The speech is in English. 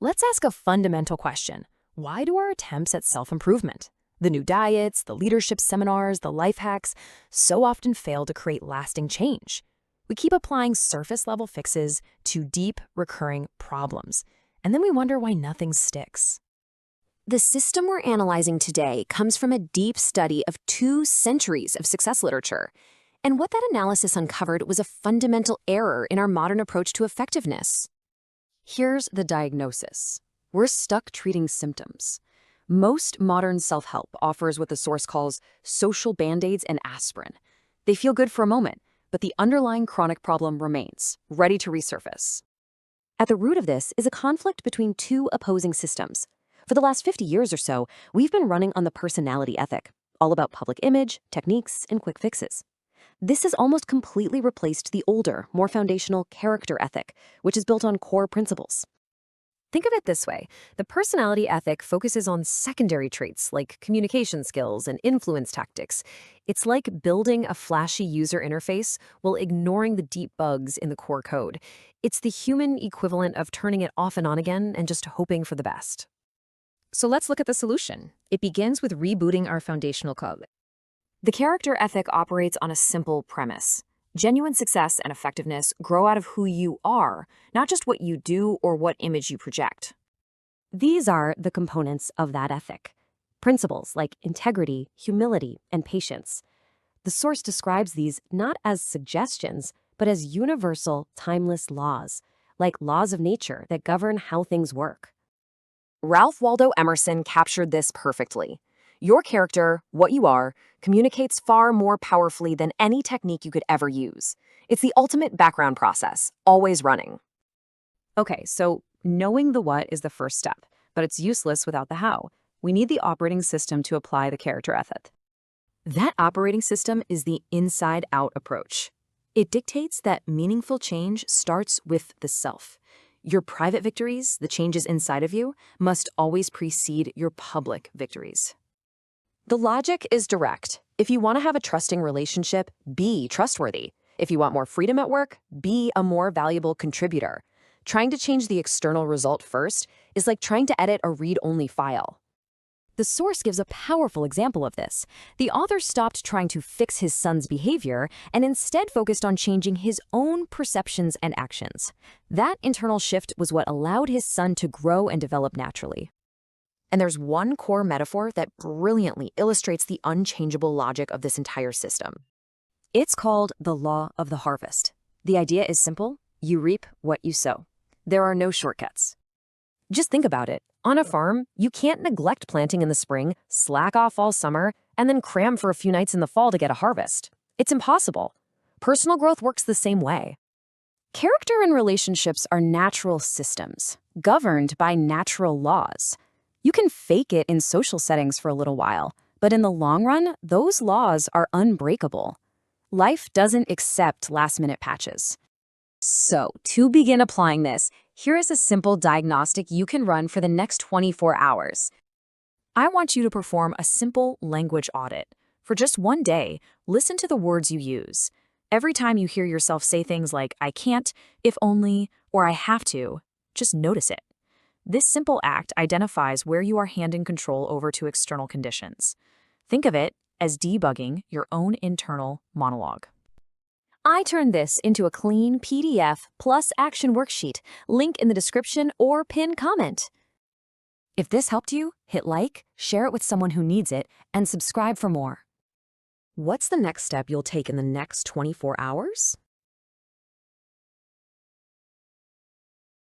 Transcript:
Let's ask a fundamental question. Why do our attempts at self-improvement, the new diets, the leadership seminars, the life hacks, so often fail to create lasting change? We keep applying surface-level fixes to deep, recurring problems, and then we wonder why nothing sticks. The system we're analyzing today comes from a deep study of 2 centuries of success literature. And what that analysis uncovered was a fundamental error in our modern approach to effectiveness. Here's the diagnosis. We're stuck treating symptoms. Most modern self-help offers what the source calls social band-aids and aspirin. They feel good for a moment, but the underlying chronic problem remains, ready to resurface. At the root of this is a conflict between 2 opposing systems. For the last 50 years or so, we've been running on the personality ethic, all about public image, techniques, and quick fixes. This has almost completely replaced the older, more foundational character ethic, which is built on core principles. Think of it this way. The personality ethic focuses on secondary traits like communication skills and influence tactics. It's like building a flashy user interface while ignoring the deep bugs in the core code. It's the human equivalent of turning it off and on again and just hoping for the best. So let's look at the solution. It begins with rebooting our foundational code. The character ethic operates on a simple premise. Genuine success and effectiveness grow out of who you are, not just what you do or what image you project. These are the components of that ethic. Principles like integrity, humility, and patience. The source describes these not as suggestions, but as universal, timeless laws, like laws of nature that govern how things work. Ralph Waldo Emerson captured this perfectly. Your character, what you are, communicates far more powerfully than any technique you could ever use. It's the ultimate background process, always running. Okay, so knowing the what is the first step, but it's useless without the how. We need the operating system to apply the character ethic. That operating system is the inside-out approach. It dictates that meaningful change starts with the self. Your private victories, the changes inside of you, must always precede your public victories. The logic is direct. If you want to have a trusting relationship, be trustworthy. If you want more freedom at work, be a more valuable contributor. Trying to change the external result first is like trying to edit a read-only file. The source gives a powerful example of this. The author stopped trying to fix his son's behavior and instead focused on changing his own perceptions and actions. That internal shift was what allowed his son to grow and develop naturally. And there's one core metaphor that brilliantly illustrates the unchangeable logic of this entire system. It's called the law of the harvest. The idea is simple. You reap what you sow. There are no shortcuts. Just think about it. On a farm, you can't neglect planting in the spring, slack off all summer, and then cram for a few nights in the fall to get a harvest. It's impossible. Personal growth works the same way. Character and relationships are natural systems, governed by natural laws. You can fake it in social settings for a little while, but in the long run, those laws are unbreakable. Life doesn't accept last-minute patches. So, to begin applying this, here is a simple diagnostic you can run for the next 24 hours. I want you to perform a simple language audit. For just one day, listen to the words you use. Every time you hear yourself say things like, I can't, if only, or I have to, just notice it. This simple act identifies where you are handing control over to external conditions. Think of it as debugging your own internal monologue. I turned this into a clean PDF plus action worksheet. Link in the description or pinned comment. If this helped you, hit like, share it with someone who needs it, and subscribe for more. What's the next step you'll take in the next 24 hours?